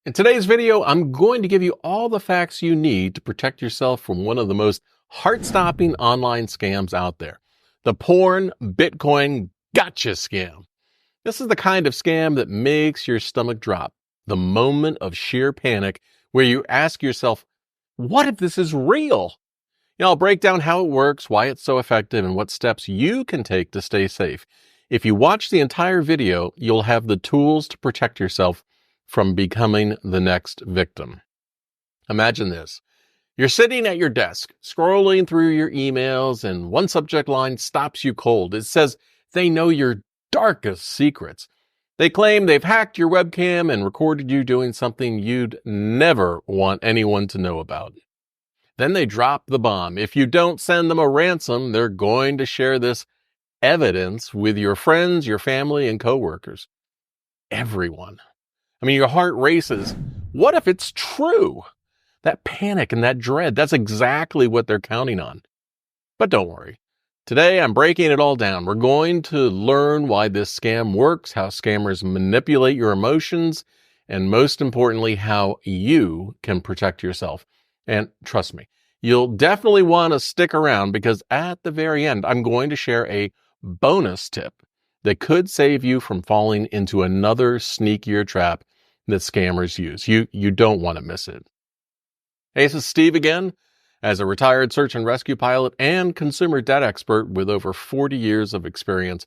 In today's video, I'm going to give you all the facts you need to protect yourself from one of the most heart-stopping online scams out there. The porn Bitcoin gotcha scam. This is the kind of scam that makes your stomach drop. The moment of sheer panic where you ask yourself, what if this is real? I'll break down how it works, why it's so effective, and what steps you can take to stay safe. If you watch the entire video, you'll have the tools to protect yourself from becoming the next victim. Imagine this. You're sitting at your desk, scrolling through your emails, and one subject line stops you cold. It says they know your darkest secrets. They claim they've hacked your webcam and recorded you doing something you'd never want anyone to know about. Then they drop the bomb. If you don't send them a ransom, they're going to share this evidence with your friends, your family, and coworkers. Everyone. Your heart races. What if it's true? That panic and that dread, that's exactly what they're counting on. But don't worry. Today, I'm breaking it all down. We're going to learn why this scam works, how scammers manipulate your emotions, and most importantly, how you can protect yourself. And trust me, you'll definitely want to stick around because at the very end, I'm going to share a bonus tip that could save you from falling into another sneakier trap that scammers use. You don't want to miss it. Hey, this is Steve again. As a retired search and rescue pilot and consumer debt expert with over 40 years of experience,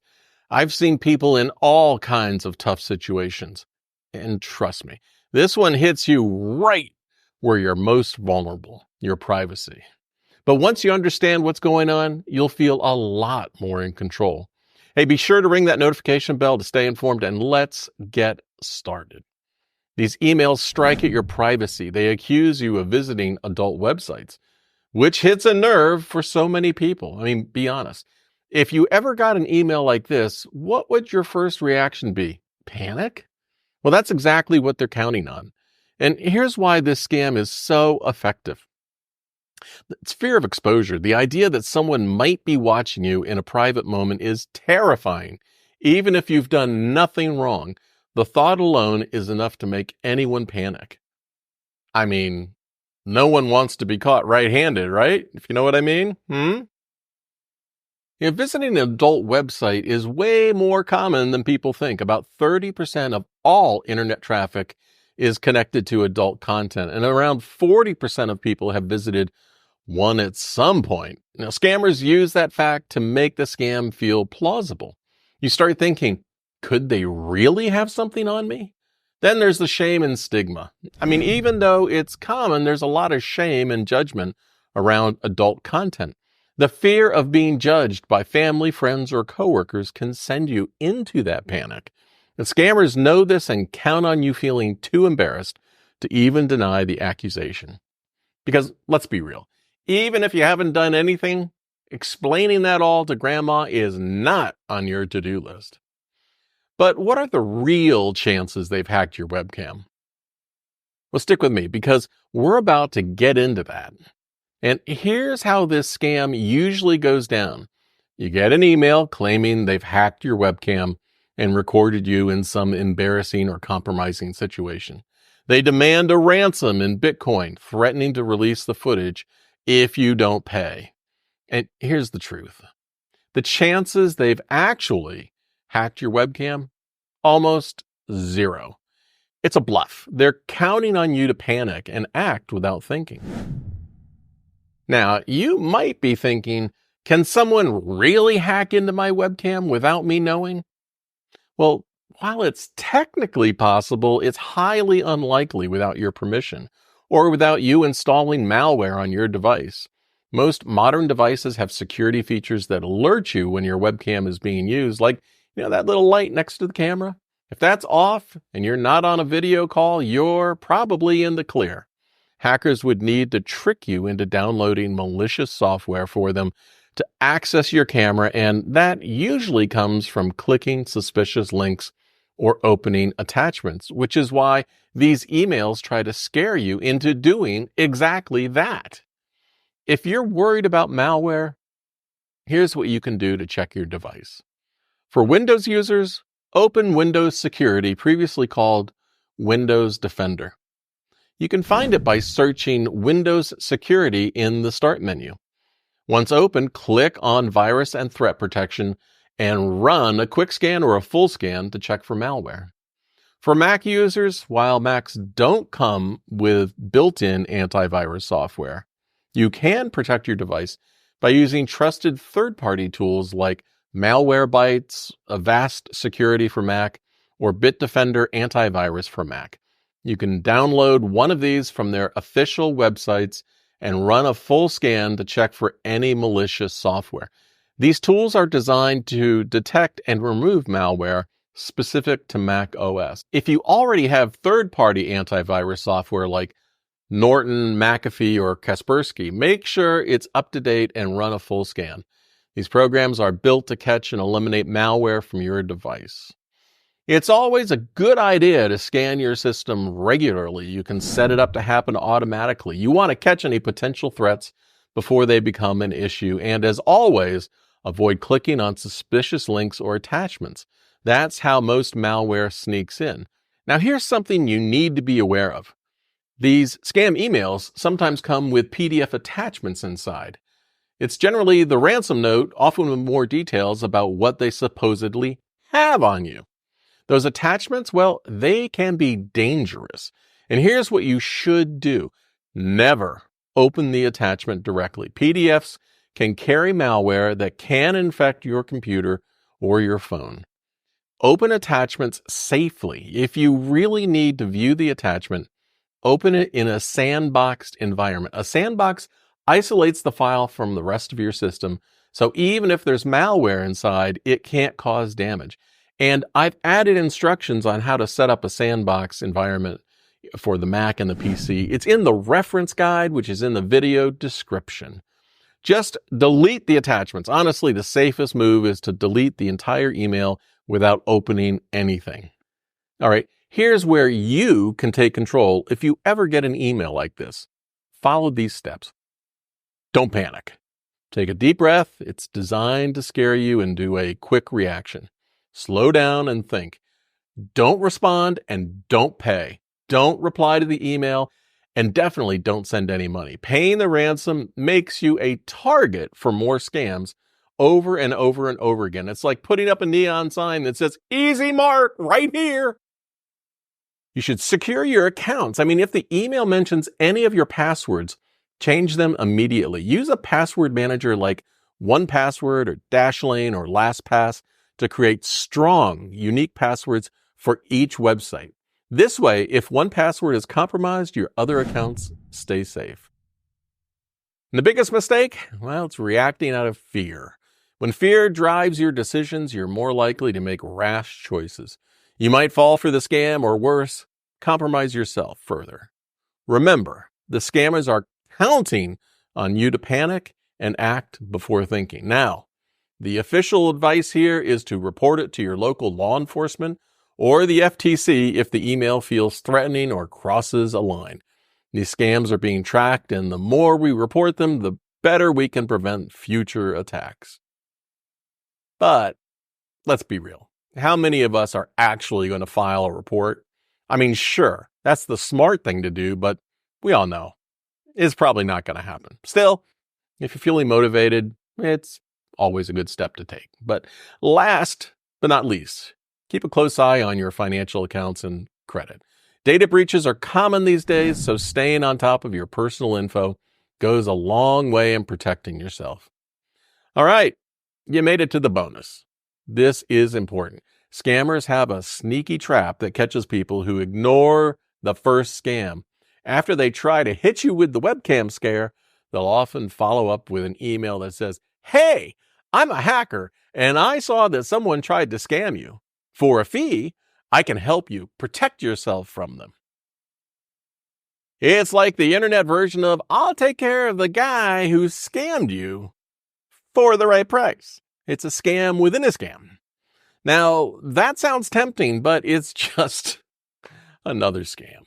I've seen people in all kinds of tough situations. And trust me, this one hits you right where you're most vulnerable, your privacy. But once you understand what's going on, you'll feel a lot more in control. Hey, be sure to ring that notification bell to stay informed, and let's get started. These emails strike at your privacy. They accuse you of visiting adult websites, which hits a nerve for so many people. Be honest. If you ever got an email like this, what would your first reaction be? Panic? Well, that's exactly what they're counting on. And here's why this scam is so effective. It's fear of exposure. The idea that someone might be watching you in a private moment is terrifying. Even if you've done nothing wrong, the thought alone is enough to make anyone panic. No one wants to be caught red-handed, right? If you know what I mean? Visiting an adult website is way more common than people think. About 30% of all internet traffic is connected to adult content, and around 40% of people have visited one at some point. Now, scammers use that fact to make the scam feel plausible. You start thinking, could they really have something on me? Then there's the shame and stigma. Even though it's common, there's a lot of shame and judgment around adult content. The fear of being judged by family, friends, or coworkers can send you into that panic. The scammers know this and count on you feeling too embarrassed to even deny the accusation. Because let's be real, even if you haven't done anything, explaining that all to grandma is not on your to-do list. But what are the real chances they've hacked your webcam? Well, stick with me because we're about to get into that. And here's how this scam usually goes down. You get an email claiming they've hacked your webcam and recorded you in some embarrassing or compromising situation. They demand a ransom in Bitcoin, threatening to release the footage if you don't pay. And here's the truth. The chances they've actually hacked your webcam? Almost zero. It's a bluff. They're counting on you to panic and act without thinking. Now, you might be thinking, can someone really hack into my webcam without me knowing? Well, while it's technically possible, it's highly unlikely without your permission or without you installing malware on your device. Most modern devices have security features that alert you when your webcam is being used, like that little light next to the camera. If that's off and you're not on a video call, you're probably in the clear. Hackers would need to trick you into downloading malicious software for them to access your camera, and that usually comes from clicking suspicious links or opening attachments, which is why these emails try to scare you into doing exactly that. If you're worried about malware, here's what you can do to check your device. For Windows users, open Windows Security, previously called Windows Defender. You can find it by searching Windows Security in the Start menu. Once open, click on Virus and Threat Protection and run a quick scan or a full scan to check for malware. For Mac users, while Macs don't come with built-in antivirus software, you can protect your device by using trusted third-party tools like Malwarebytes, Avast Security for Mac, or Bitdefender Antivirus for Mac. You can download one of these from their official websites and run a full scan to check for any malicious software. These tools are designed to detect and remove malware specific to Mac OS. If you already have third-party antivirus software like Norton, McAfee, or Kaspersky, make sure it's up to date and run a full scan. These programs are built to catch and eliminate malware from your device. It's always a good idea to scan your system regularly. You can set it up to happen automatically. You want to catch any potential threats before they become an issue. And as always, avoid clicking on suspicious links or attachments. That's how most malware sneaks in. Now, here's something you need to be aware of. These scam emails sometimes come with PDF attachments inside. It's generally the ransom note, often with more details about what they supposedly have on you. Those attachments, well, they can be dangerous. And here's what you should do. Never open the attachment directly. PDFs can carry malware that can infect your computer or your phone. Open attachments safely. If you really need to view the attachment, open it in a sandboxed environment. A sandbox isolates the file from the rest of your system, so even if there's malware inside, it can't cause damage. And I've added instructions on how to set up a sandbox environment for the Mac and the PC. It's in the reference guide, which is in the video description. Just delete the attachments. Honestly, the safest move is to delete the entire email without opening anything. All right, here's where you can take control if you ever get an email like this. Follow these steps. Don't panic. Take a deep breath. It's designed to scare you and do a quick reaction. Slow down and think. Don't respond and don't pay. Don't reply to the email and definitely don't send any money. Paying the ransom makes you a target for more scams over and over and over again. It's like putting up a neon sign that says, "Easy mark right here." You should secure your accounts. I mean, if the email mentions any of your passwords, change them immediately. Use a password manager like 1Password or Dashlane or LastPass to create strong, unique passwords for each website. This way, if 1Password is compromised, your other accounts stay safe. And the biggest mistake? Well, it's reacting out of fear. When fear drives your decisions, you're more likely to make rash choices. You might fall for the scam or worse, compromise yourself further. Remember, the scammers are counting on you to panic and act before thinking. Now, the official advice here is to report it to your local law enforcement or the FTC if the email feels threatening or crosses a line. These scams are being tracked, and the more we report them, the better we can prevent future attacks. But let's be real. How many of us are actually going to file a report? I mean, sure, that's the smart thing to do, but we all know it's probably not going to happen. Still, if you're feeling motivated, it's always a good step to take. But last but not least, keep a close eye on your financial accounts and credit. Data breaches are common these days, so staying on top of your personal info goes a long way in protecting yourself. All right, you made it to the bonus. This is important. Scammers have a sneaky trap that catches people who ignore the first scam. After they try to hit you with the webcam scare, they'll often follow up with an email that says, "Hey, I'm a hacker, and I saw that someone tried to scam you. For a fee, I can help you protect yourself from them." It's like the internet version of, "I'll take care of the guy who scammed you for the right price." It's a scam within a scam. Now, that sounds tempting, but it's just another scam.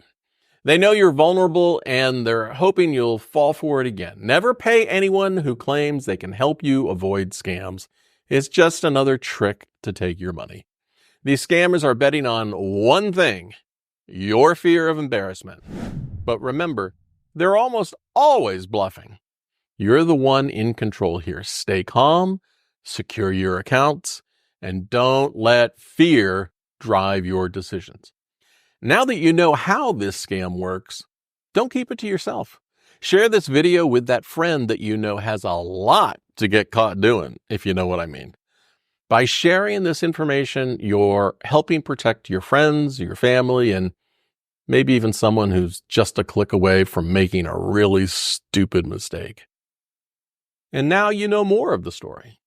They know you're vulnerable and they're hoping you'll fall for it again. Never pay anyone who claims they can help you avoid scams. It's just another trick to take your money. These scammers are betting on one thing: your fear of embarrassment. But remember, they're almost always bluffing. You're the one in control here. Stay calm, secure your accounts, and don't let fear drive your decisions. Now that you know how this scam works, don't keep it to yourself. Share this video with that friend that you know has a lot to get caught doing, if you know what I mean. By sharing this information, you're helping protect your friends, your family, and maybe even someone who's just a click away from making a really stupid mistake. And now you know more of the story.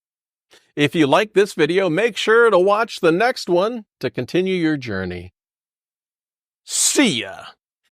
If you like this video, make sure to watch the next one to continue your journey. See ya!